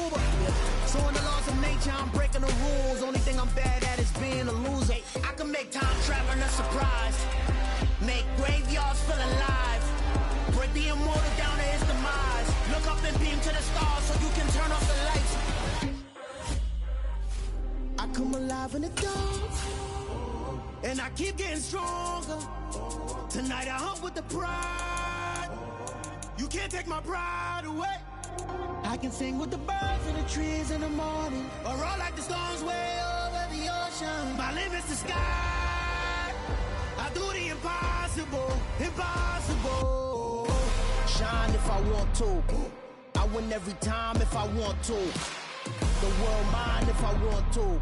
Uber. So in the laws of nature, I'm breaking the rules. Only thing I'm bad at is being a loser. I can make time traveling a surprise. Make graveyards feel alive. Break the immortal down to his demise. Look up and beam to the stars so you can turn off the lights. I come alive in the dark, and I keep getting stronger. Tonight I hunt with the pride. You can't take my pride away. I can sing with the birds and the trees in the morning, or roll like the storms way over the ocean. My limit's the sky. I do the impossible, impossible. Shine if I want to. I win every time if I want to. The world mine if I want to.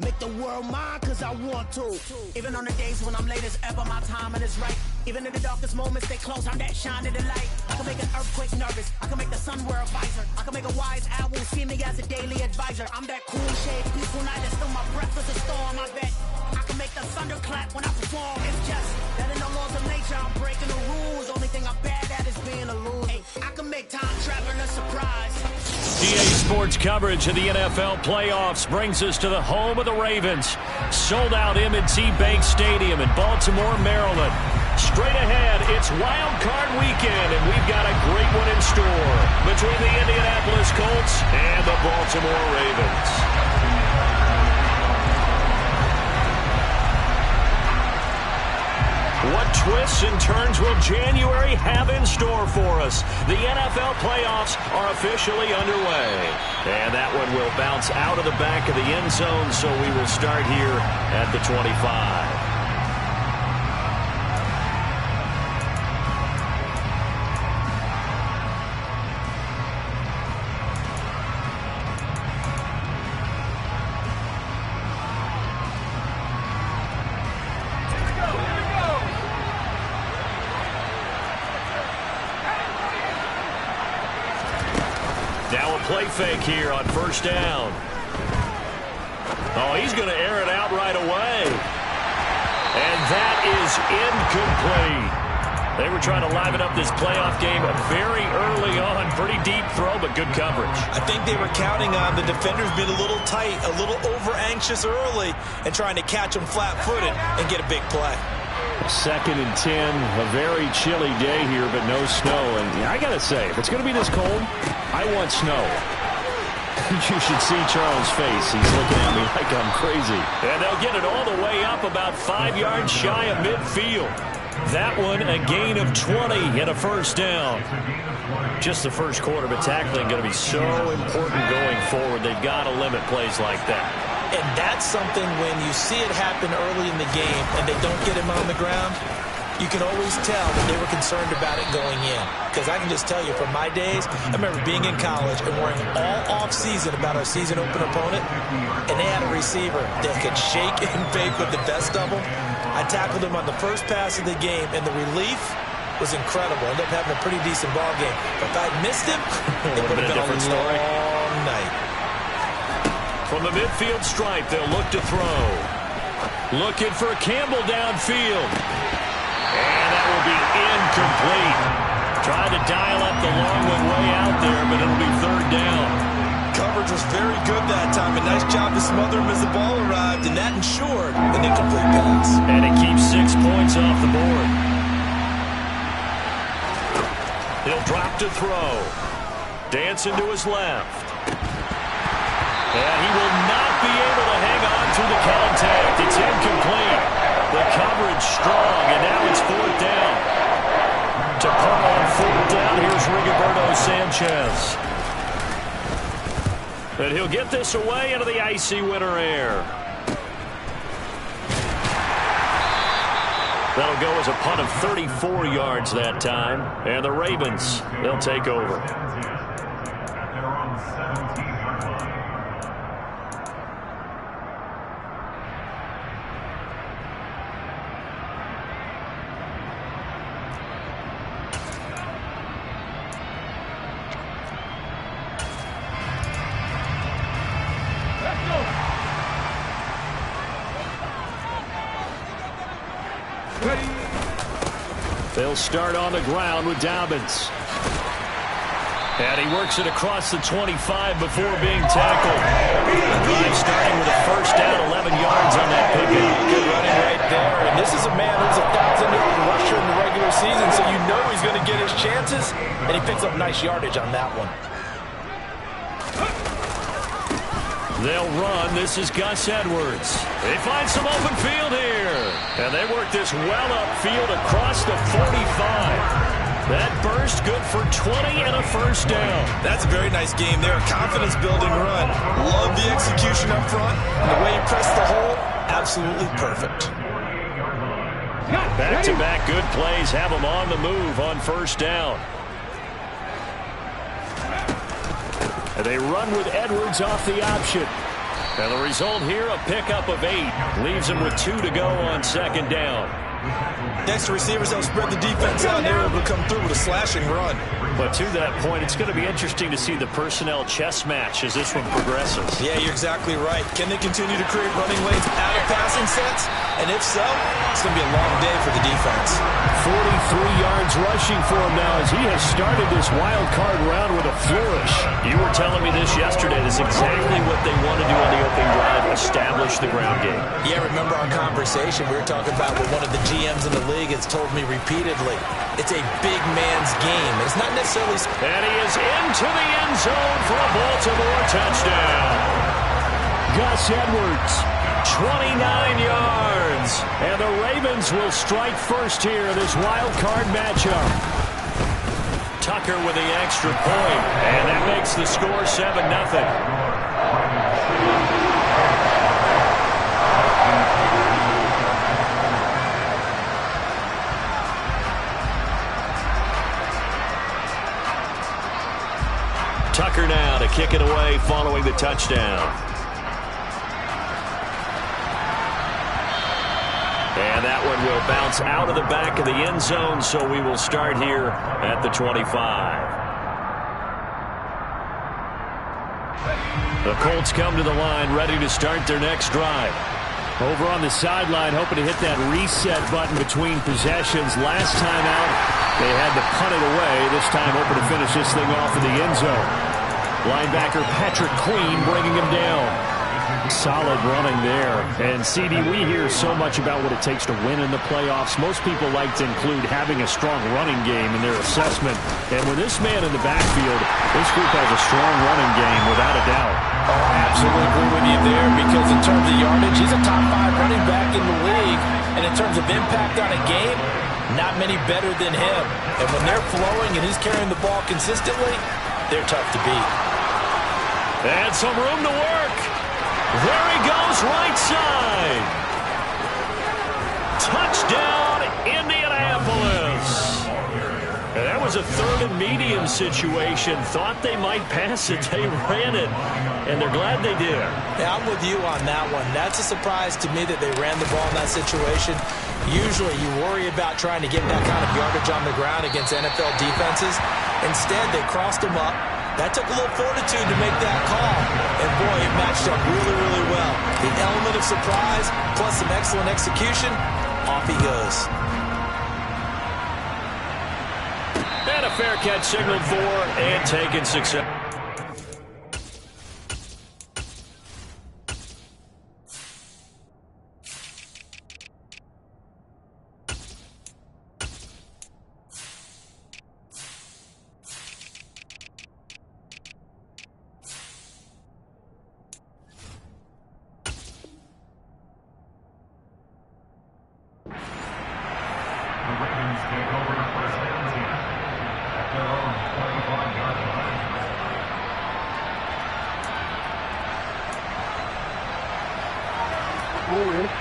Make the world mine cause I want to. Even on the days when I'm late as ever, my timing is right. Even in the darkest moments, stay close, I'm that shine of the light. I can make an earthquake nervous, I can make the sun wear a visor. I can make a wise owl see me as a daily advisor. I'm that cool shade, peaceful night, and still my breath is a storm, I bet. I can make the thunder clap when I perform. It's just that in the laws of nature, I'm breaking the rules. Only thing I'm bad at is being a loser. Hey, I can make time traveling a surprise. EA Sports coverage of the NFL playoffs brings us to the home of the Ravens. Sold out M&T Bank Stadium in Baltimore, Maryland. Straight ahead, it's Wild Card Weekend, and we've got a great one in store between the Indianapolis Colts and the Baltimore Ravens. What twists and turns will January have in store for us? The NFL playoffs are officially underway. And that one will bounce out of the back of the end zone, so we will start here at the 25. Now a play fake here on first down. Oh, he's going to air it out right away. And that is incomplete. They were trying to liven up this playoff game very early on. Pretty deep throw, but good coverage. I think they were counting on the defenders being a little tight, a little over-anxious early, and trying to catch them flat-footed and get a big play. 2nd and 10, a very chilly day here, but no snow. And I got to say, if it's going to be this cold, I want snow. You should see Charles' face. He's looking at me like I'm crazy. And they'll get it all the way up about 5 yards shy of midfield. That one, a gain of 20 and a first down. Just the first quarter, but tackling going to be so important going forward. They've got to limit plays like that. And that's something when you see it happen early in the game and they don't get him on the ground, you can always tell that they were concerned about it going in. Because I can just tell you from my days, I remember being in college and worrying all off-season about our season open opponent, and they had a receiver that could shake and bake with the best of them. I tackled him on the first pass of the game, and the relief was incredible. Ended up having a pretty decent ball game. But if I'd missed him, it would have been a long night. From the midfield stripe, they'll look to throw. Looking for Campbell downfield. And that will be incomplete. Tried to dial up the long one way out there, but it'll be third down. Coverage was very good that time. A nice job to smother him as the ball arrived, and that ensured an incomplete pass. And it keeps 6 points off the board. He'll drop to throw. Dancing to his left. And he will not be able to hang on through the contact. It's incomplete. The coverage strong, and now it's fourth down. To punt on fourth down, here's Rigoberto Sanchez. And he'll get this away into the icy winter air. That'll go as a punt of 34 yards that time. And the Ravens, they'll take over. They'll start on the ground with Dobbins. And he works it across the 25 before being tackled. The drive starting with a first down, 11 yards on that pickup. Good running right there. And this is a man who's a 1,000-yard rusher in the regular season, so you know he's going to get his chances. And he picks up nice yardage on that one. They'll run. This is Gus Edwards. They find some open field here. And they work this well upfield across the 45. That burst good for 20 and a first down. That's a very nice game there. A confidence-building run. Love the execution up front. And the way he pressed the hole, absolutely perfect. Back-to-back good plays have them on the move on first down. And they run with Edwards off the option. And the result here, a pickup of 8. Leaves them with 2 to go on second down. Next to receivers, they'll spread the defense out, and they're able to come through with a slashing run. But to that point, it's going to be interesting to see the personnel chess match as this one progresses. Yeah, you're exactly right. Can they continue to create running lanes out of passing sets? And if so, it's going to be a long day for the defense. 43 yards rushing for him now as he has started this wild card round with a flourish. You were telling me this yesterday. This is exactly what they want to do on the opening drive, establish the ground game. Yeah, remember our conversation we were talking about what one of the GMs in the league has told me repeatedly. It's a big man's game. It's not necessarily... And he is into the end zone for a Baltimore touchdown. Gus Edwards, 29 yards. And the Ravens will strike first here in this wild card matchup. Tucker with the extra point. And that makes the score 7-0. Tucker now to kick it away following the touchdown. And that one will bounce out of the back of the end zone, so we will start here at the 25. The Colts come to the line ready to start their next drive. Over on the sideline, hoping to hit that reset button between possessions. Last time out, they had to punt it away. This time, hoping to finish this thing off in the end zone. Linebacker Patrick Queen bringing him down. Solid running there. And, CD, we hear so much about what it takes to win in the playoffs. Most people like to include having a strong running game in their assessment. And with this man in the backfield, this group has a strong running game without a doubt. Oh, I absolutely agree with you there because in terms of yardage, he's a top 5 running back in the league. And in terms of impact on a game, not many better than him. And when they're flowing and he's carrying the ball consistently, they're tough to beat. And some room to work. There he goes, right side. Touchdown, Indianapolis. And that was a 3rd and medium situation. Thought they might pass it. They ran it, and they're glad they did. Yeah, I'm with you on that one. That's a surprise to me that they ran the ball in that situation. Usually you worry about trying to get that kind of yardage on the ground against NFL defenses. Instead, they crossed them up. That took a little fortitude to make that call. And, boy, it matched up really, really well. The element of surprise plus some excellent execution, off he goes. And a fair catch signaled for and taken success.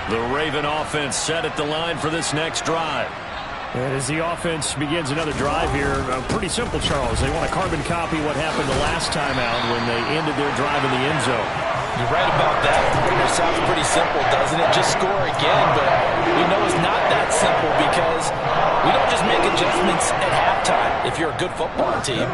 The Raven offense set at the line for this next drive. And as the offense begins another drive here, pretty simple, Charles. They want to carbon copy what happened the last time out when they ended their drive in the end zone. You're right about that. It sounds pretty simple, doesn't it? Just score again, but we know it's not that simple because we don't just make adjustments at halftime. If you're a good football team,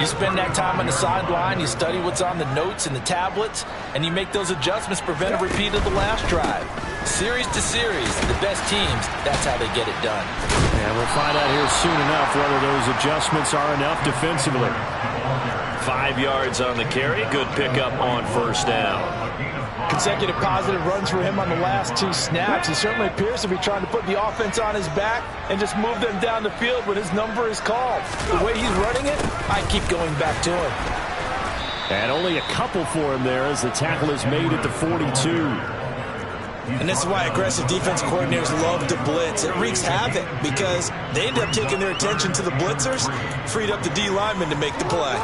you spend that time on the sideline, you study what's on the notes and the tablets, and you make those adjustments, prevent a repeat of the last drive. Series to series, the best teams, that's how they get it done. And we'll find out here soon enough whether those adjustments are enough defensively. 5 yards on the carry. Good pickup on first down. Consecutive positive runs for him on the last 2 snaps. He certainly appears to be trying to put the offense on his back and just move them down the field when his number is called. The way he's running it, I keep going back to him. And only a couple for him there as the tackle is made at the 42. And this is why aggressive defense coordinators love to blitz. It wreaks havoc because they end up taking their attention to the blitzers, freed up the D lineman to make the play.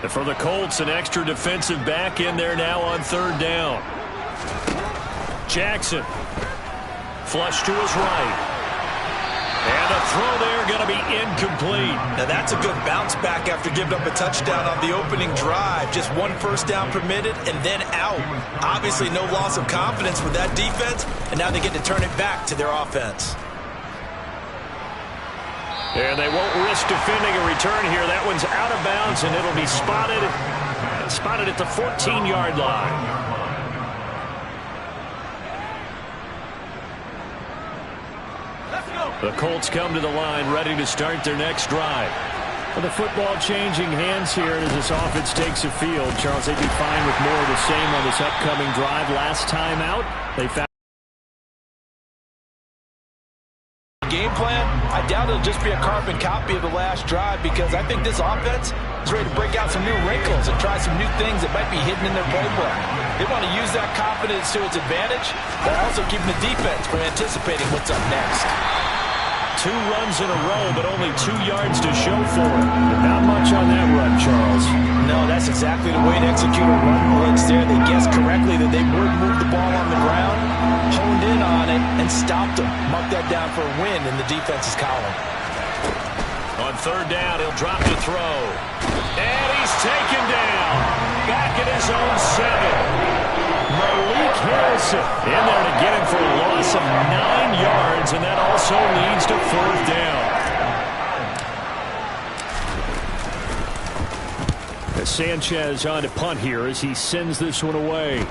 And for the Colts, an extra defensive back in there now on third down. Jackson. Flush to his right. And a throw there going to be incomplete. Now that's a good bounce back after giving up a touchdown on the opening drive. Just 1 first down permitted and then out. Obviously no loss of confidence with that defense, and now they get to turn it back to their offense. And they won't risk defending a return here. That one's out of bounds, and it'll be spotted at the 14-yard line. The Colts come to the line, ready to start their next drive. Well, the football changing hands here as this offense takes a field. Charles, they'd be fine with more of the same on this upcoming drive. Last time out, they found game plan. I doubt it'll just be a carbon copy of the last drive because I think this offense is ready to break out some new wrinkles and try some new things that might be hidden in their playbook. They want to use that confidence to its advantage, while also keeping the defense from anticipating what's up next. 2 runs in a row, but only 2 yards to show for it. Not much on that run, Charles. No, that's exactly the way to execute a run blitz there. They guessed correctly that they would move the ball on the ground, honed in on it, and stopped them. Mark that down for a win in the defense's column. On third down, he'll drop to throw. And he's taken down. Back at his own 7. Malik Harrison in there to get him for a loss of 9 yards, and that also leads to 4th down. As Sanchez on to punt here as he sends this one away.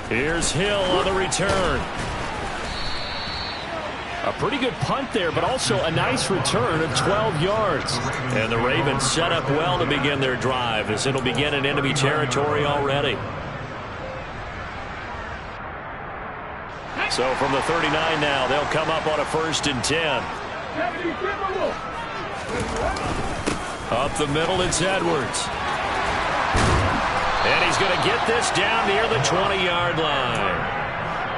Here's Hill on the return. A pretty good punt there, but also a nice return of 12 yards. And the Ravens set up well to begin their drive as it'll begin in enemy territory already. So from the 39 now, they'll come up on a 1st and 10. Up the middle, it's Edwards. And he's going to get this down near the 20-yard line.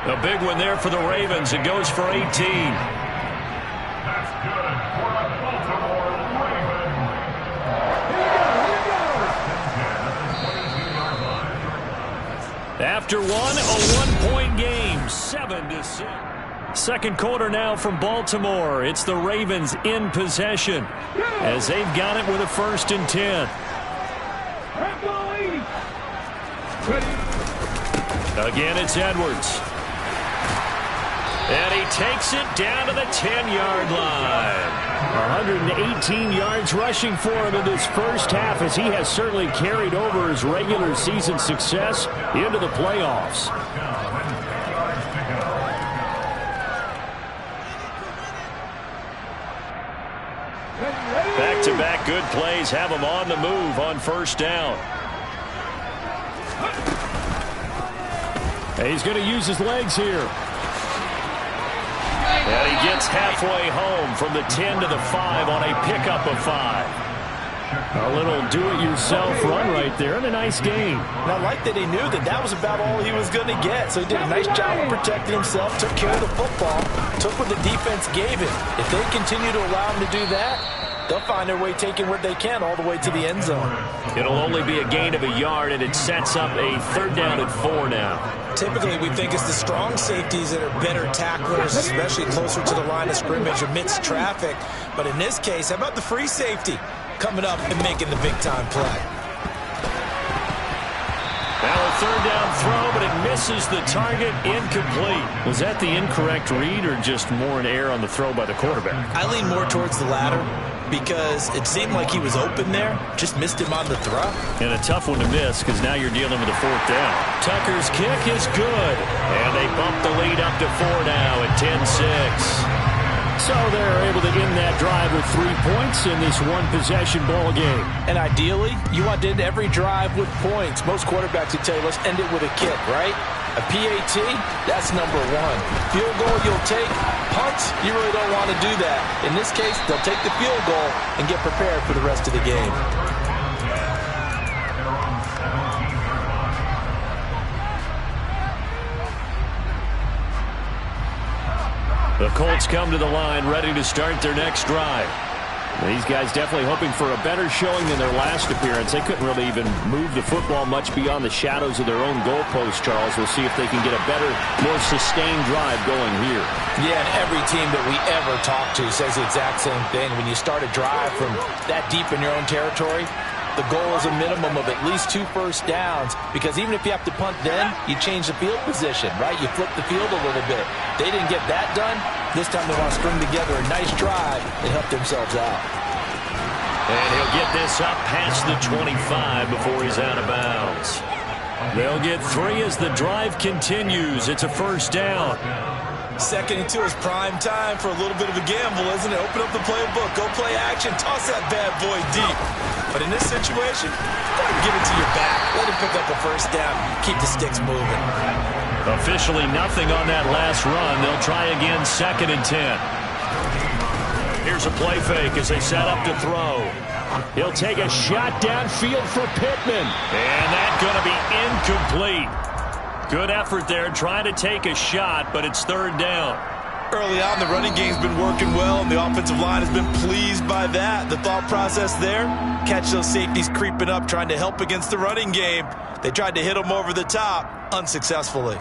A big one there for the Ravens. It goes for 18. After a 1-point game, 7-6. Second quarter now from Baltimore. It's the Ravens in possession as they've got it with a 1st and 10. Again, it's Edwards. And he takes it down to the 10-yard line. 118 yards rushing for him in this first half as he has certainly carried over his regular season success into the playoffs. Back-to-back good plays have him on the move on first down. And he's going to use his legs here. And he gets halfway home from the 10 to the 5 on a pickup of 5. A little do-it-yourself run right there and a nice game. And I like that he knew that that was about all he was going to get. So he did a nice job of protecting himself, took care of the football, took what the defense gave him. If they continue to allow him to do that, they'll find their way taking what they can all the way to the end zone. It'll only be a gain of a yard, and it sets up a 3rd down at 4 now. Typically, we think it's the strong safeties that are better tacklers, especially closer to the line of scrimmage amidst traffic. But in this case, how about the free safety coming up and making the big-time play? Now a 3rd down throw, but it misses the target, incomplete. Was that the incorrect read or just more an error on the throw by the quarterback? I lean more towards the latter because it seemed like he was open there, just missed him on the throw. And a tough one to miss because now you're dealing with a 4th down. Tucker's kick is good, and they bump the lead up to 4 now at 10-6. So they're able to end that drive with 3 points in this one-possession ball game. And ideally, you want to end every drive with points. Most quarterbacks would tell you, let's end it with a kick, right? A PAT, that's number one. Field goal you'll take. Punts, you really don't want to do that. In this case, they'll take the field goal and get prepared for the rest of the game. The Colts come to the line ready to start their next drive. These guys definitely hoping for a better showing than their last appearance. They couldn't really even move the football much beyond the shadows of their own goalpost, Charles. We'll see if they can get a better, more sustained drive going here. Yeah, and every team that we ever talk to says the exact same thing. When you start a drive from that deep in your own territory, the goal is a minimum of at least 2 first downs, because even if you have to punt then, you change the field position, right? You flip the field a little bit. They didn't get that done. This time they want to string together a nice drive and help themselves out. And he'll get this up past the 25 before he's out of bounds. They'll get 3 as the drive continues. It's a first down. Second and 2 is prime time for a little bit of a gamble, isn't it? Open up the playbook, go play action, toss that bad boy deep. But in this situation, go ahead and give it to your back. Let him pick up a first down. Keep the sticks moving. Officially nothing on that last run. They'll try again, 2nd and 10. Here's a play fake as they set up to throw. He'll take a shot downfield for Pittman. And that's going to be incomplete. Good effort there trying to take a shot, but it's 3rd down. Early on, the running game's been working well, and the offensive line has been pleased by that. The thought process there, catch those safeties creeping up, trying to help against the running game. They tried to hit them over the top, unsuccessfully.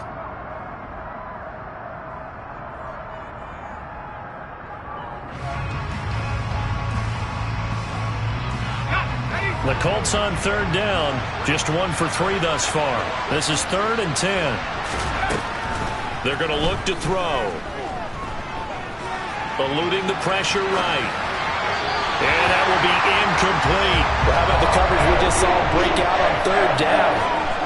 The Colts on 3rd down, just 1 for 3 thus far. This is 3rd and 10. They're going to look to throw. Eluding the pressure right. And that will be incomplete. Well, how about the coverage we just saw break out on 3rd down?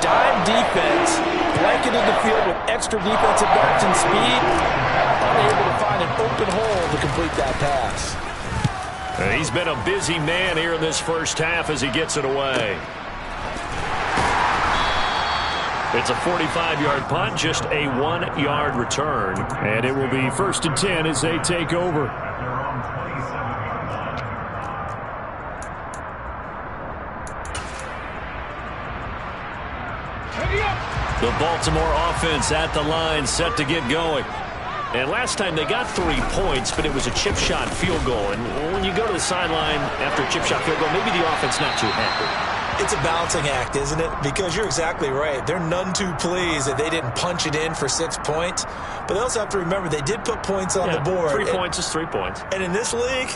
Dime defense, blanketed the field with extra defensive backs and speed, unable to find an open hole to complete that pass. He's been a busy man here in this first half as he gets it away. It's a 45-yard punt, just a 1-yard return. And it will be 1st and 10 as they take over. The Baltimore offense at the line, set to get going. And last time they got 3 points, but it was a chip shot field goal. And when you go to the sideline after a chip shot field goal, maybe the offense not too happy. It's a balancing act, isn't it? Because you're exactly right. They're none too pleased that they didn't punch it in for 6 points. But they also have to remember they did put points on the board. 3 points is 3 points. And in this league,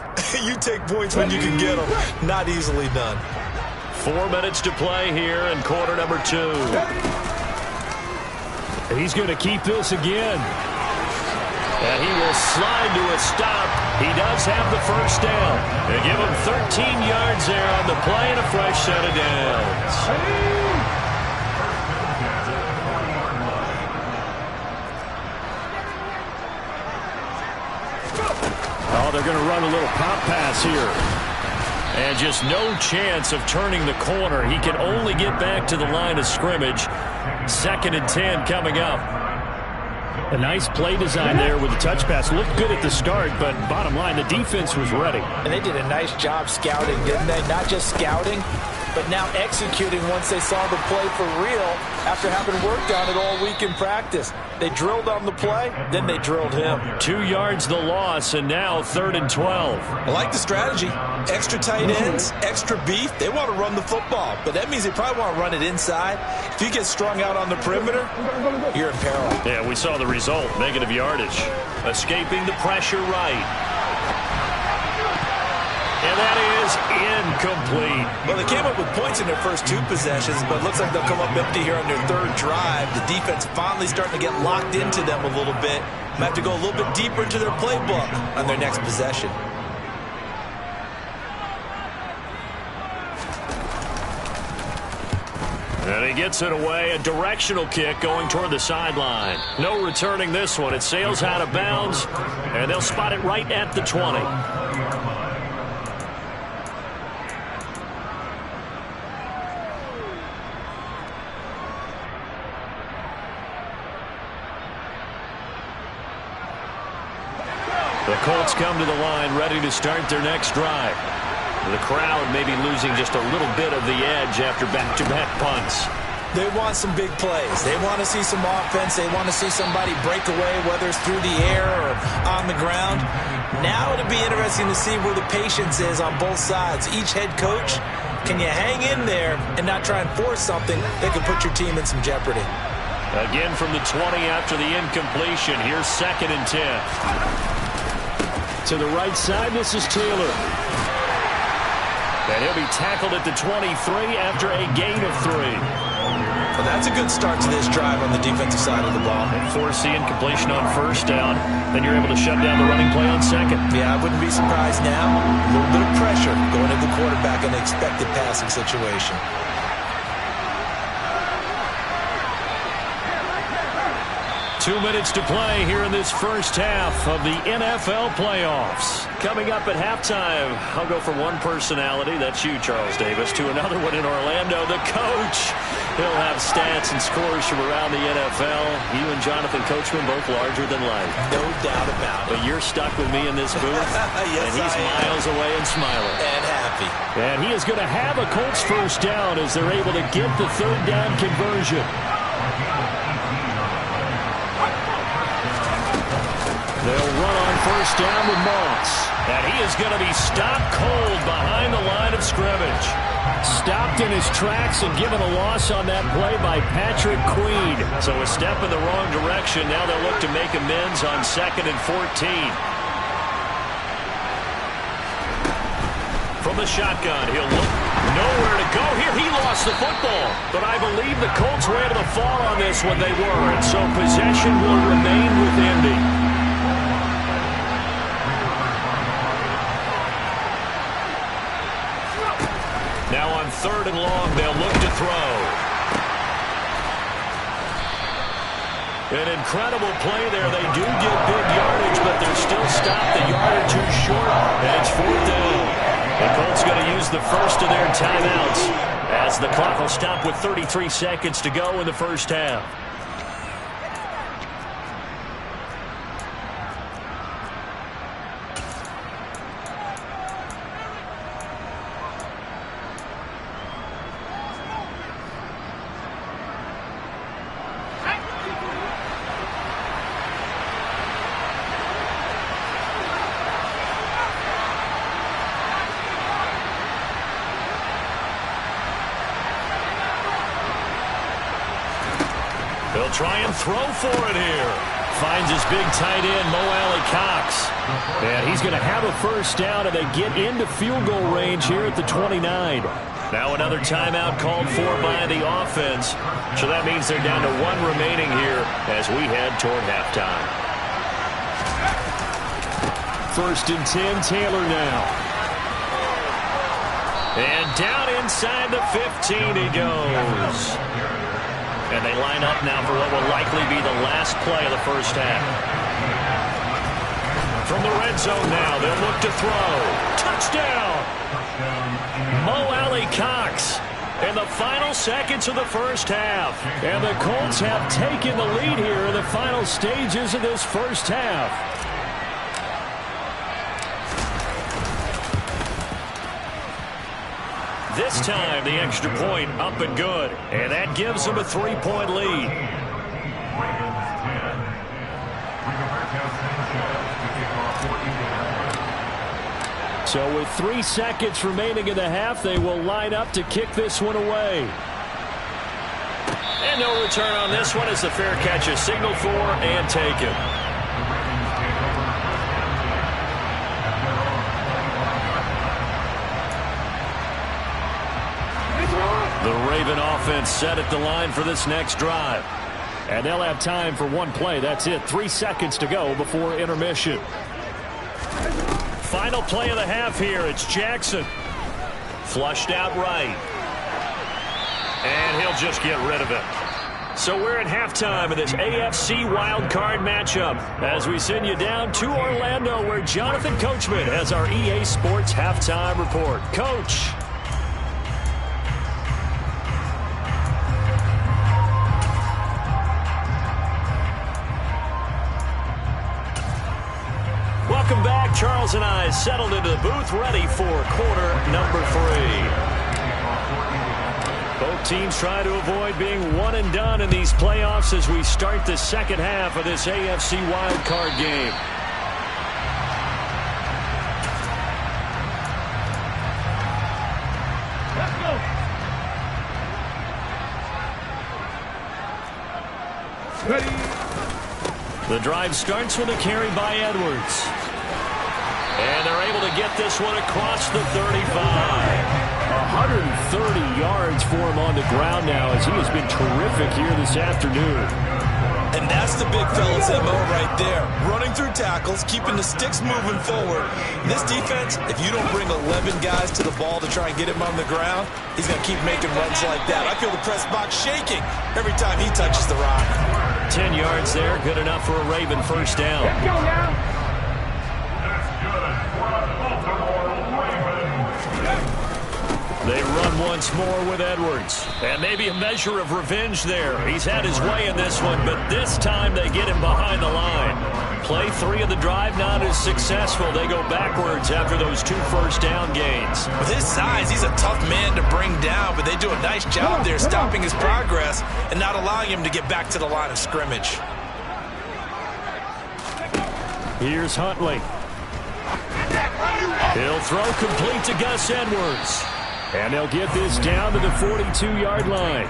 you take points when you can get them. Not easily done. 4 minutes to play here in quarter number 2. He's going to keep this again. And he will slide to a stop. He does have the first down. They give him 13 yards there on the play and a fresh set of downs. Oh, they're going to run a little pop pass here. And just no chance of turning the corner. He can only get back to the line of scrimmage. 2nd and 10 coming up. A nice play design there with the touch pass. Looked good at the start, but bottom line, the defense was ready. And they did a nice job scouting, didn't they? Not just scouting, but now executing once they saw the play for real after having worked on it all week in practice. They drilled on the play, then they drilled him. 2 yards the loss, and now 3rd and 12. I like the strategy. Extra tight ends, extra beef. They want to run the football, but that means they probably want to run it inside. If you get strung out on the perimeter, you're in peril. Yeah, we saw the result, negative yardage. Escaping the pressure right. And that is incomplete. Well, they came up with points in their first 2 possessions, but it looks like they'll come up empty here on their 3rd drive. The defense finally starting to get locked into them a little bit. Might have to go a little bit deeper into their playbook on their next possession. And he gets it away. A directional kick going toward the sideline. No returning this one. It sails out of bounds, and they'll spot it right at the 20. The Colts come to the line ready to start their next drive. The crowd may be losing just a little bit of the edge after back-to-back punts. They want some big plays. They want to see some offense. They want to see somebody break away, whether it's through the air or on the ground. Now it'll be interesting to see where the patience is on both sides. Each head coach, can you hang in there and not try and force something that could put your team in some jeopardy? Again from the 20 after the incompletion. Here's 2nd and 10. To the right side, this is Taylor. And he'll be tackled at the 23 after a gain of 3. Well, that's a good start to this drive on the defensive side of the ball. And force the incompletion on 1st down. Then you're able to shut down the running play on 2nd. Yeah, I wouldn't be surprised now. A little bit of pressure going to the quarterback in an expected passing situation. 2 minutes to play here in this first half of the NFL playoffs. Coming up at halftime, I'll go from one personality, that's you, Charles Davis, to another one in Orlando, the coach. He'll have stats and scores from around the NFL. You and Jonathan Coachman both larger than life. No doubt about it. But you're stuck with me in this booth, yes, and he's miles away and smiling. And happy. And he is going to have a Colts 1st down as they're able to get the 3rd down conversion. They'll run on 1st down with Moss. And he is going to be stopped cold behind the line of scrimmage. Stopped in his tracks and given a loss on that play by Patrick Queen. So a step in the wrong direction. Now they'll look to make amends on 2nd and 14. From the shotgun, he'll look nowhere to go here. He lost the football. But I believe the Colts were able to fall on this when they were. And so possession will remain with Indy. Now on 3rd and long, they'll look to throw. An incredible play there. They do get big yardage, but they're still stopped a yard or two short, and it's 4th down. The Colts going to use the first of their timeouts as the clock will stop with 33 seconds to go in the first half. He'll try and throw for it here. Finds his big tight end, Mo Alley-Cox. And he's going to have a 1st down, and they get into field goal range here at the 29. Now another timeout called for by the offense. So that means they're down to 1 remaining here as we head toward halftime. 1st and 10, Taylor now. And down inside the 15 he goes. And they line up now for what will likely be the last play of the first half. From the red zone now, they'll look to throw. Touchdown! Mo Alley-Cox in the final seconds of the first half. And the Colts have taken the lead here in the final stages of this first half. This time, the extra point up and good. And that gives them a 3-point lead. So with 3 seconds remaining in the half, they will line up to kick this one away. And no return on this one as the fair catch is signaled for and taken. The Raven offense set at the line for this next drive. And they'll have time for 1 play. That's it. 3 seconds to go before intermission. Final play of the half here. It's Jackson. Flushed out right. And he'll just get rid of it. So we're at halftime of this AFC wildcard matchup as we send you down to Orlando where Jonathan Coachman has our EA Sports halftime report. Coach. Welcome back. Charles and I settled into the booth ready for quarter number 3. Both teams try to avoid being one and done in these playoffs as we start the second half of this AFC wildcard game. Let's go. The drive starts with a carry by Edwards. And they're able to get this one across the 35. 130 yards for him on the ground now as he has been terrific here this afternoon. And that's the big fella's MO right there. Running through tackles, keeping the sticks moving forward. This defense, if you don't bring 11 guys to the ball to try and get him on the ground, he's going to keep making runs like that. I feel the press box shaking every time he touches the rock. 10 yards there, good enough for a Raven first down. Let's go now. They run once more with Edwards. And maybe a measure of revenge there. He's had his way in this one, but this time they get him behind the line. Play 3 of the drive not as successful. They go backwards after those 2 first down gains. With his size, he's a tough man to bring down, but they do a nice job there stopping his progress and not allowing him to get back to the line of scrimmage. Here's Huntley. He'll throw complete to Gus Edwards. And they'll get this down to the 42-yard line.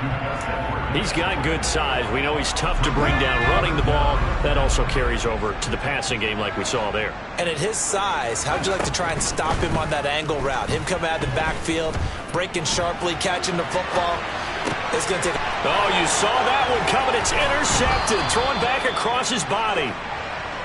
He's got good size. We know he's tough to bring down running the ball. That also carries over to the passing game like we saw there. And at his size, how'd you like to try and stop him on that angle route? Him coming out of the backfield, breaking sharply, catching the football. It's going to take... Oh, you saw that one coming. It's intercepted. Throwing back across his body.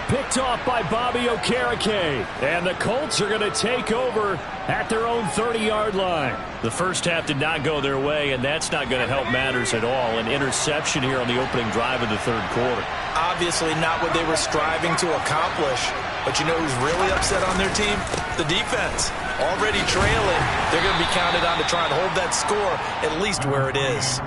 Picked off by Bobby Okereke. And the Colts are going to take over at their own 30-yard line. The first half did not go their way, and that's not going to help matters at all. An interception here on the opening drive of the third quarter. Obviously not what they were striving to accomplish. But you know who's really upset on their team? The defense. Already trailing. They're going to be counted on to try and hold that score at least where it is.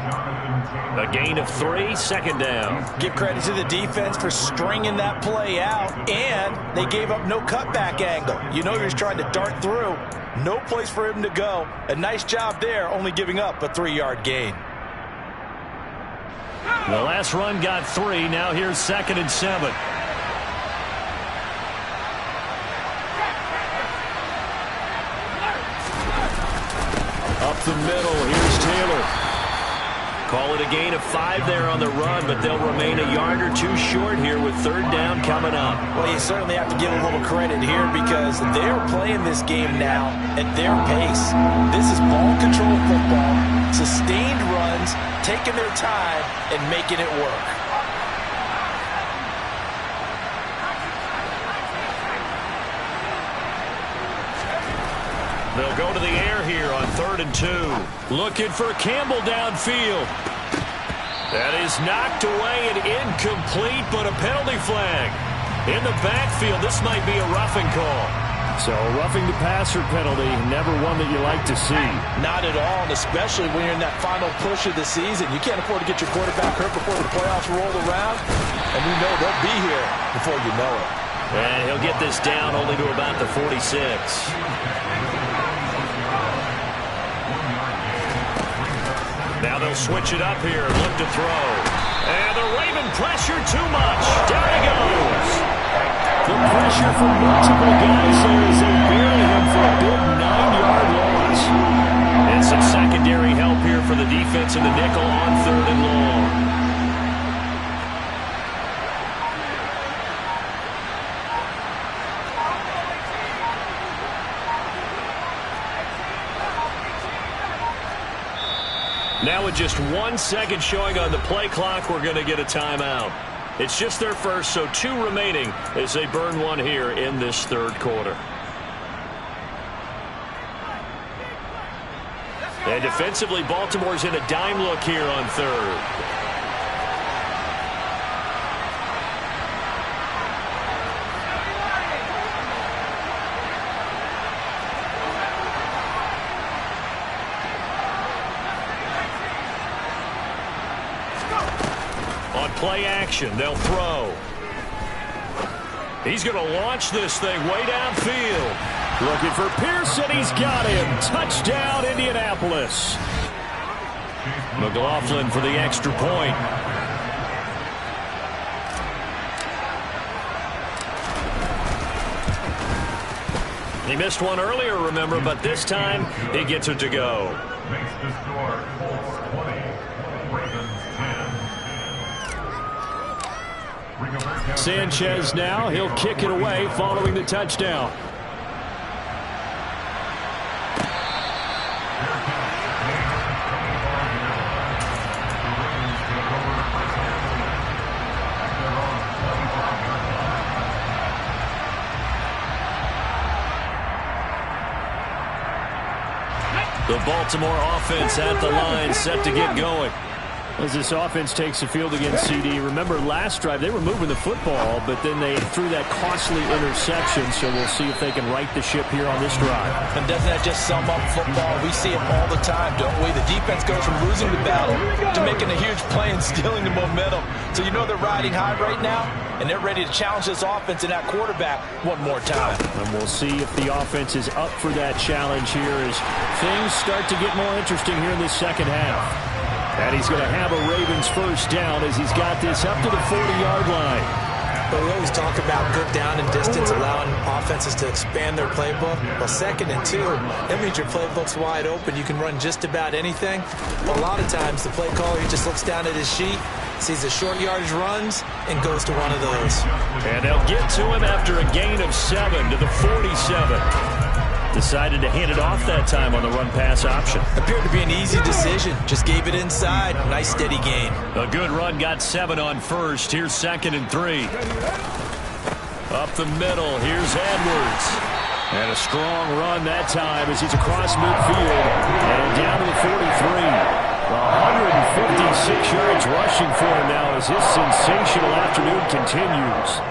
A gain of 3, second down. Give credit to the defense for stringing that play out, and they gave up no cutback angle. You know he was trying to dart through. No place for him to go. A nice job there, only giving up a 3-yard gain. The last run got 3. Now here's 2nd and 7. Up the middle, here's Taylor. Call it a gain of 5 there on the run, but they'll remain a yard or 2 short here with 3rd down coming up. Well, you certainly have to give a little credit here because they're playing this game now at their pace. This is ball control football, sustained runs, taking their time and making it work. They'll go to the air here on 3rd and 2. Looking for Campbell downfield. That is knocked away and incomplete, but a penalty flag. In the backfield, this might be a roughing call. So a roughing the passer penalty, never one that you like to see. Not at all, and especially when you're in that final push of the season. You can't afford to get your quarterback hurt before the playoffs roll around, and you know they'll be here before you know it. And he'll get this down only to about the 46. Now they'll switch it up here and look to throw. And the Raven pressure too much. Down he goes. The pressure from multiple guys there as they bury him for a big 9-yard loss. And some secondary help here for the defense in the nickel on 3rd and long. Now with just 1 second showing on the play clock, we're going to get a timeout. It's just their first, so 2 remaining as they burn 1 here in this 3rd quarter. And defensively, Baltimore's in a dime look here on third. On play action, they'll throw. He's going to launch this thing way downfield. Looking for Pearson. He's got him. Touchdown, Indianapolis. McLaughlin for the extra point. He missed one earlier, remember, but this time he gets it to go. Makes the score Colts 20, Ravens 10. Sanchez now. He'll kick it away following the touchdown. The Baltimore offense at the line, set to get going. As this offense takes the field against CD, remember last drive they were moving the football, but then they threw that costly interception, so we'll see if they can right the ship here on this drive. And doesn't that just sum up football? We see it all the time, don't we? The defense goes from losing the battle to making a huge play and stealing the momentum. So you know they're riding high right now, and they're ready to challenge this offense and that quarterback one more time. And we'll see if the offense is up for that challenge here as things start to get more interesting here in this second half. And he's going to have a Ravens first down as he's got this up to the 40-yard line. But we always talk about good down and distance, allowing offenses to expand their playbook. Well, 2nd and 2, that means your playbook's wide open. You can run just about anything. A lot of times, the play caller, he just looks down at his sheet, sees the short yardage runs, and goes to one of those. And they'll get to him after a gain of 7 to the 47. Decided to hand it off that time on the run-pass option. Appeared to be an easy decision. Just gave it inside. Nice steady gain. A good run, got 7 on first. Here's 2nd and 3. Up the middle, here's Edwards. And a strong run that time as he's across midfield. And down to the 43. 156 yards rushing for him now as his sensational afternoon continues.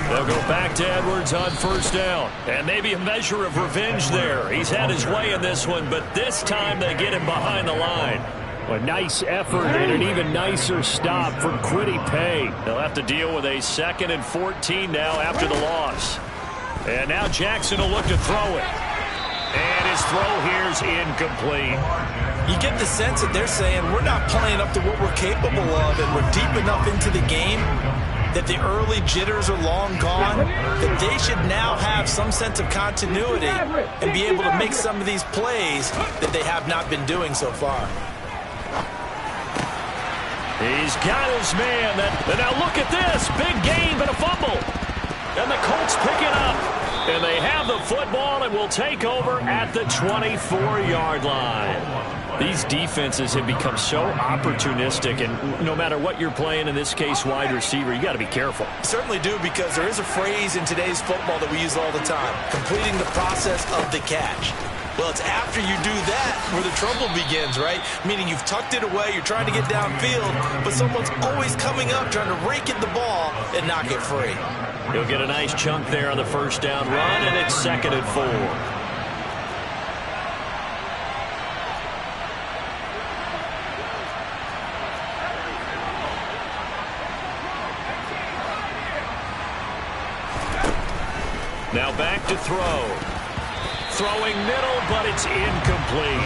They'll go back to Edwards on first down. And maybe a measure of revenge there. He's had his way in this one, but this time they get him behind the line. A nice effort and an even nicer stop from Kwity Paye. They'll have to deal with a 2nd and 14 now after the loss. And now Jackson will look to throw it. And his throw here's incomplete. You get the sense that they're saying we're not playing up to what we're capable of, and we're deep enough into the game that the early jitters are long gone, that they should now have some sense of continuity and be able to make some of these plays that they have not been doing so far. He's got his man. And now look at this. Big gain, but a fumble. And the Colts pick it up. And they have the football and will take over at the 24-yard line. These defenses have become so opportunistic, and no matter what you're playing, in this case wide receiver, you got to be careful. Certainly do, because there is a phrase in today's football that we use all the time, completing the process of the catch. Well, it's after you do that where the trouble begins, right? Meaning you've tucked it away, you're trying to get downfield, but someone's always coming up trying to rake in the ball and knock it free. He'll get a nice chunk there on the first down run, and it's 2nd and 4. Now back to throw. Throwing middle, but it's incomplete.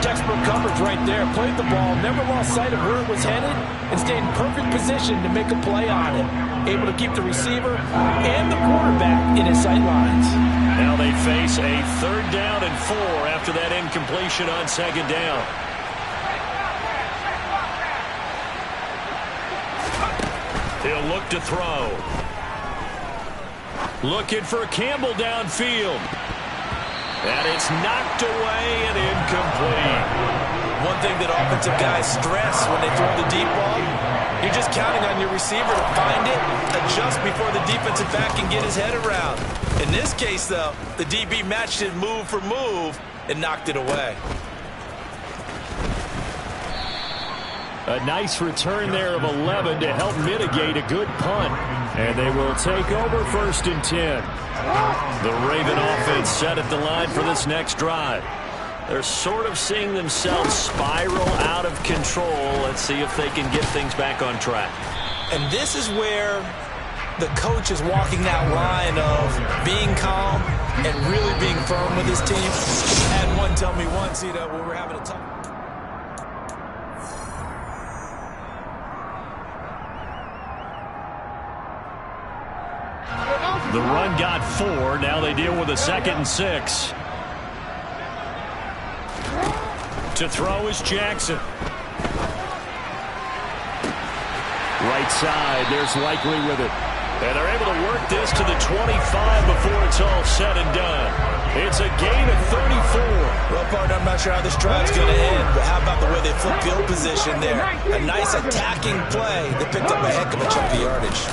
Textbook coverage right there. Played the ball, never lost sight of where it was headed, and stayed in perfect position to make a play on it. Able to keep the receiver and the quarterback in his sight lines. Now they face a 3rd down and 4 after that incompletion on 2nd down. He'll look to throw. Looking for Campbell downfield. And it's knocked away and incomplete. One thing that offensive guys stress when they throw the deep ball You're just counting on your receiver to find it, adjust before the defensive back can get his head around. In this case, though, the DB matched it move for move and knocked it away. A nice return there of 11 to help mitigate a good punt. And they will take over 1st and 10. The Raven offense set at the line for this next drive. They're sort of seeing themselves spiral out of control. Let's see if they can get things back on track. And this is where the coach is walking that line of being calm and really being firm with his team. I had one tell me once, when we were having a tough... The run got 4. Now they deal with a 2nd and 6. To throw is Jackson. Right side, there's Likely with it. And they're able to work this to the 25 before it's all said and done. It's a gain of 34. Well, partner, I'm not sure how this drive's going to end, but how about the way they flip field position there? A nice attacking play that picked up a heck of a chunk of yardage.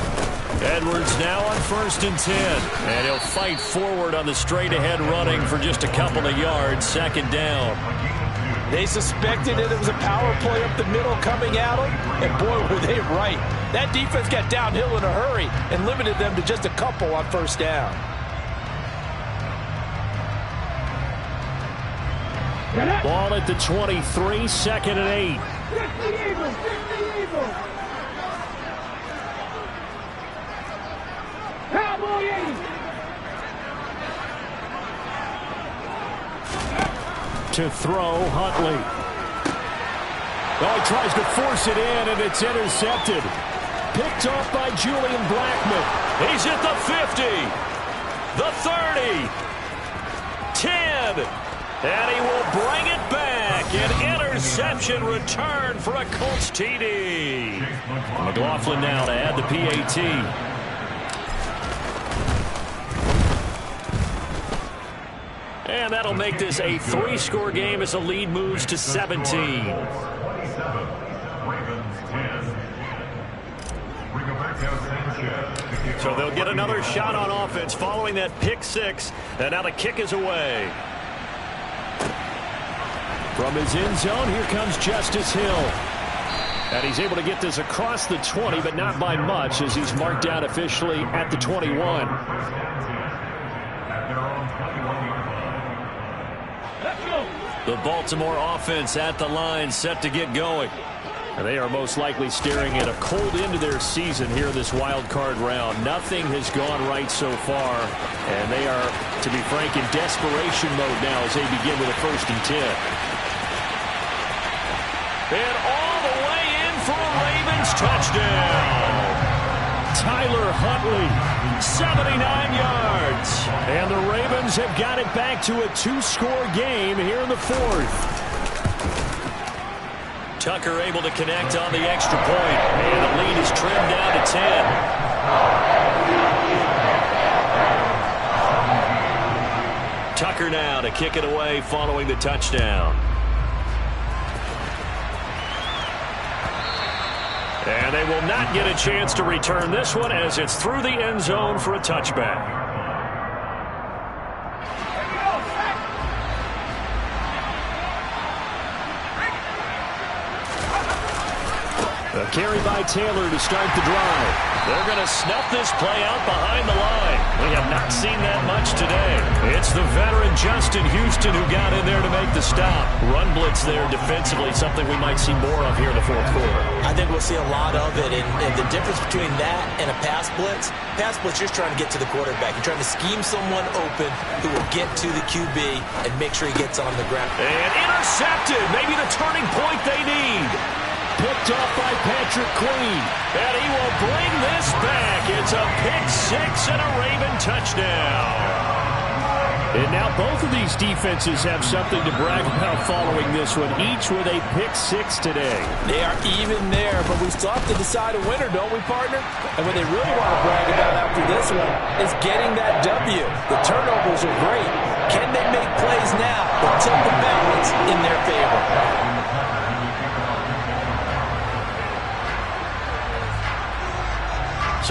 Edwards now on 1st and 10. And he'll fight forward on the straight-ahead running for just a couple of yards. 2nd down. They suspected it was a power play up the middle coming at them, and boy, were they right. That defense got downhill in a hurry and limited them to just a couple on 1st down. Ball at the 23, 2nd and 8. To throw, Huntley. Oh, he tries to force it in, and it's intercepted. Picked off by Julian Blackman. He's at the 50, the 30, 10, and he will bring it back. An interception return for a Colts TD. McLaughlin now to add the PAT. And that'll make this a 3-score game as the lead moves to 17. So they'll get another shot on offense following that pick 6. And now the kick is away. From his end zone, here comes Justice Hill. And he's able to get this across the 20, but not by much, as he's marked out officially at the 21. The Baltimore offense at the line, set to get going. And they are most likely staring at a cold end to their season here in this wild card round. Nothing has gone right so far, and they are, to be frank, in desperation mode now as they begin with a 1st and 10. And all the way in for a Ravens touchdown. Tyler Huntley, 79 yards. And the Ravens have got it back to a 2-score game here in the 4th. Tucker able to connect on the extra point. And the lead is trimmed down to 10. Tucker now to kick it away following the touchdown. And they will not get a chance to return this one as it's through the end zone for a touchback. A carry by Taylor to start the drive. They're going to snuff this play out behind the line. We have not seen that much today. It's the veteran Justin Houston who got in there to make the stop. Run blitz there defensively, something we might see more of here in the 4th quarter. I think we'll see a lot of it, and the difference between that and a pass blitz, you're just trying to get to the quarterback. You're trying to scheme someone open who will get to the QB and make sure he gets on the ground. And intercepted, maybe the turning point they need. Picked off by Patrick Queen. And he will bring this back. It's a pick 6 and a Raven touchdown. And now both of these defenses have something to brag about following this one, each with a pick 6 today. They are even there, but we still have to decide a winner, don't we, partner? And what they really want to brag about after this one is getting that W. The turnovers are great. Can they make plays now that tilt the balance in their favor?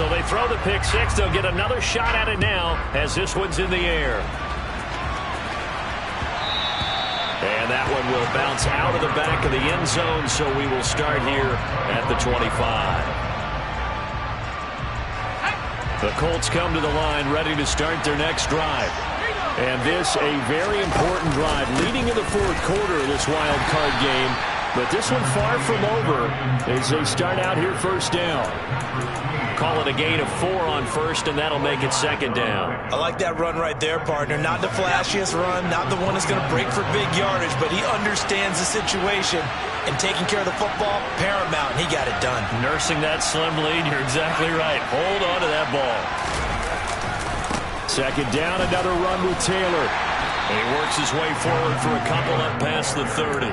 So they throw the pick six. They'll get another shot at it now as this one's in the air. And that one will bounce out of the back of the end zone, so we will start here at the 25. The Colts come to the line ready to start their next drive. And this a very important drive leading in the fourth quarter of this wild card game. But this one far from over as they start out here first down. Call it a gain of 4 on first, and that'll make it second down. I like that run right there, partner. Not the flashiest run, not the one that's going to break for big yardage, but he understands the situation. And taking care of the football, paramount. He got it done. Nursing that slim lead, you're exactly right. Hold on to that ball. Second down, another run with Taylor. And he works his way forward for a couple up past the 30.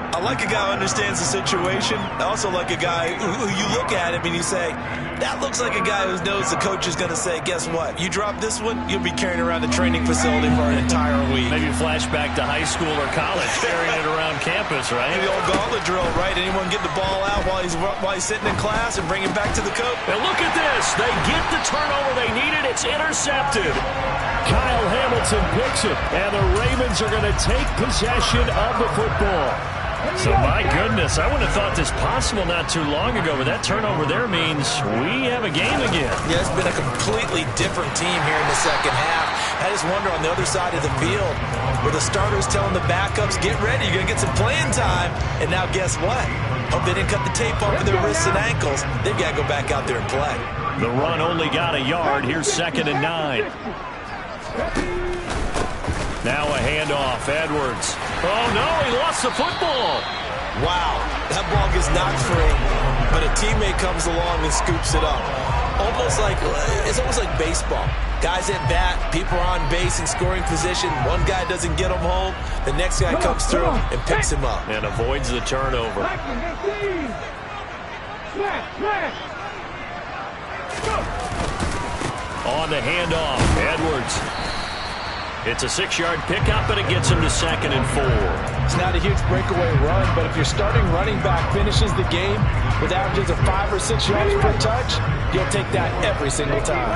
I like a guy who understands the situation. I also like a guy who you look at him and you say, that looks like a guy who knows the coach is going to say, guess what? You drop this one, you'll be carrying around the training facility for an entire week. Maybe flashback to high school or college, carrying it around campus, right? Maybe the old gauntlet drill, right? Anyone get the ball out while he's sitting in class and bring it back to the coach? And look at this. They get the turnover they needed. It's intercepted. Kyle Hamilton picks it, and the Ravens are going to take possession of the football. So, my goodness, I wouldn't have thought this possible not too long ago, but that turnover there means we have a game again. Yeah, it's been a completely different team here in the second half. I just wonder on the other side of the field where the starters telling the backups, get ready, you're going to get some playing time. And now guess what? Hope they didn't cut the tape off of their wrists and ankles. They've got to go back out there and play. The run only got a yard. Here's 2nd and 9. Now a handoff. Edwards. Oh, no, he lost the football. Wow, that ball gets knocked free, but a teammate comes along and scoops it up. It's almost like baseball. Guys at bat, people are on base in scoring position. One guy doesn't get him home. The next guy comes through and picks him up. And avoids the turnover. On the handoff, Edwards. It's a 6-yard pickup, and it gets him to 2nd and 4. It's not a huge breakaway run, but if your starting running back finishes the game with averages of 5 or 6 yards per touch, you'll take that every single time.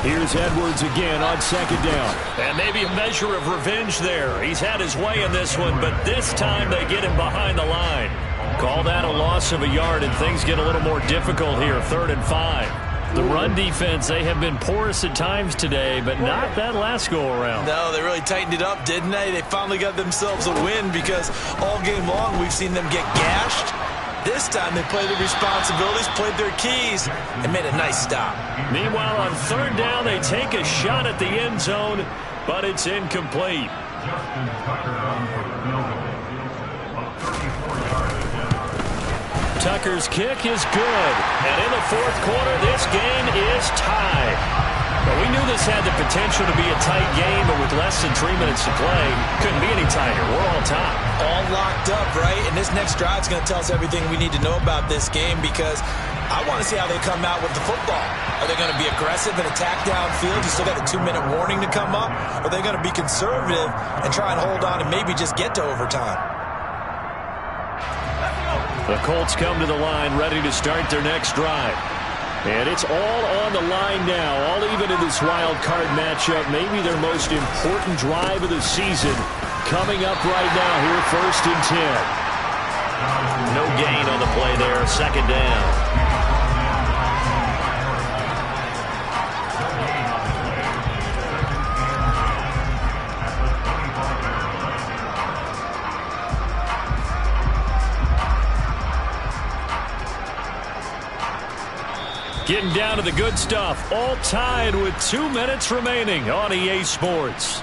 Here's Edwards again on 2nd down. And maybe a measure of revenge there. He's had his way in this one, but this time they get him behind the line. Call that a loss of a yard, and things get a little more difficult here, 3rd and 5. The run defense, they have been porous at times today, but not that last go-around. No, they really tightened it up, didn't they? They finally got themselves a win because all game long we've seen them get gashed. This time they played their responsibilities, played their keys, and made a nice stop. Meanwhile, on 3rd down, they take a shot at the end zone, but it's incomplete. Tucker's kick is good. And in the fourth quarter, this game is tied. But we knew this had the potential to be a tight game, but with less than 3 minutes to play, couldn't be any tighter. We're all tied. All locked up, right? And this next drive is going to tell us everything we need to know about this game because I want to see how they come out with the football. Are they going to be aggressive and attack downfield? You still got a 2-minute warning to come up? Or are they going to be conservative and try and hold on and maybe just get to overtime? The Colts come to the line ready to start their next drive. And it's all on the line now, all even in this wild card matchup. Maybe their most important drive of the season coming up right now here, 1st and 10. No gain on the play there, 2nd down. Getting down to the good stuff, all tied with 2 minutes remaining on EA Sports.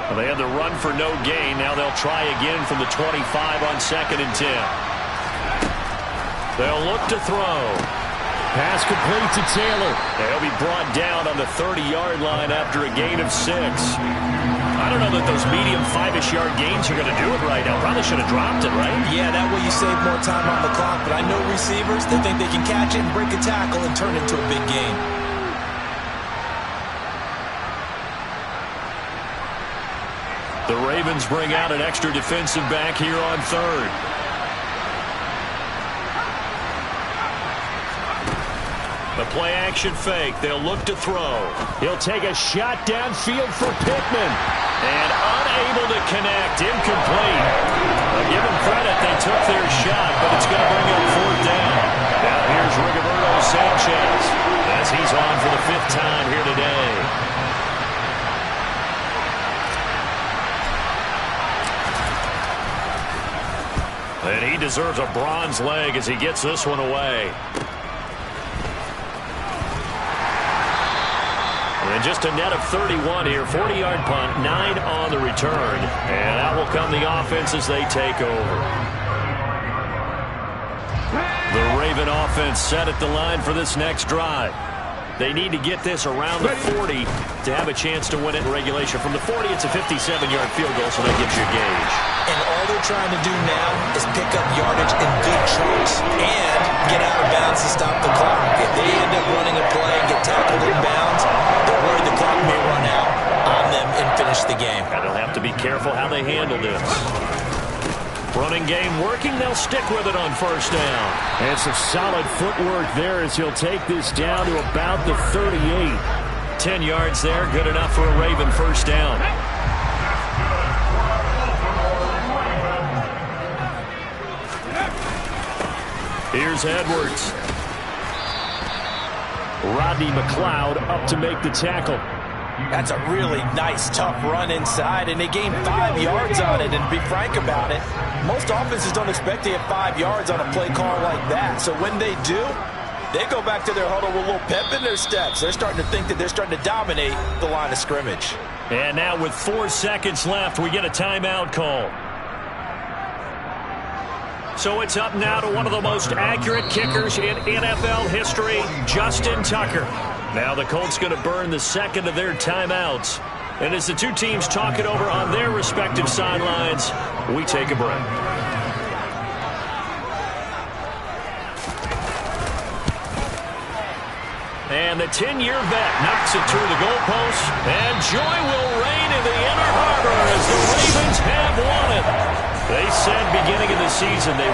Well, they had the run for no gain. Now they'll try again from the 25 on 2nd and 10. They'll look to throw. Pass complete to Taylor. He'll be brought down on the 30-yard line after a gain of 6. I don't know that those medium 5-ish yard gains are going to do it right now. Probably should have dropped it, right? Yeah, that way you save more time on the clock. But I know receivers, they think they can catch it and break a tackle and turn it into a big gain. The Ravens bring out an extra defensive back here on 3rd. The play-action fake. They'll look to throw. He'll take a shot downfield for Pittman. And unable to connect. Incomplete. I'll give them credit. They took their shot, but it's going to bring up 4th down. Now here's Rigoberto Sanchez as he's on for the 5th time here today. And he deserves a bronze leg as he gets this one away. And just a net of 31 here. 40-yard punt, 9 on the return. And out will come the offense as they take over. The Raven offense set at the line for this next drive. They need to get this around the 40 to have a chance to win it in regulation. From the 40, it's a 57-yard field goal, so that gives you a gauge. And all they're trying to do now is pick up yardage in good chunks and get out of bounds to stop the clock. If they end up running a play and get tackled in bounds, they're worried the clock may run out on them and finish the game. And they'll have to be careful how they handle this. Running game working, they'll stick with it on 1st down. And some solid footwork there as he'll take this down to about the 38. 10 yards there, good enough for a Raven 1st down. Here's Edwards. Rodney McLeod up to make the tackle. That's a really nice, tough run inside, and they gained 5 yards on it. And to be frank about it, most offenses don't expect to get 5 yards on a play call like that. So when they do, they go back to their huddle with a little pep in their steps. They're starting to think that they're starting to dominate the line of scrimmage. And now with 4 seconds left, we get a timeout call. So it's up now to one of the most accurate kickers in NFL history, Justin Tucker. Now the Colts going to burn the second of their timeouts. And as the two teams talk it over on their respective sidelines, we take a break. And the 10-year vet knocks it through the goalpost. And joy will reign in the Inner Harbor as the Ravens have won it. They said beginning of the season they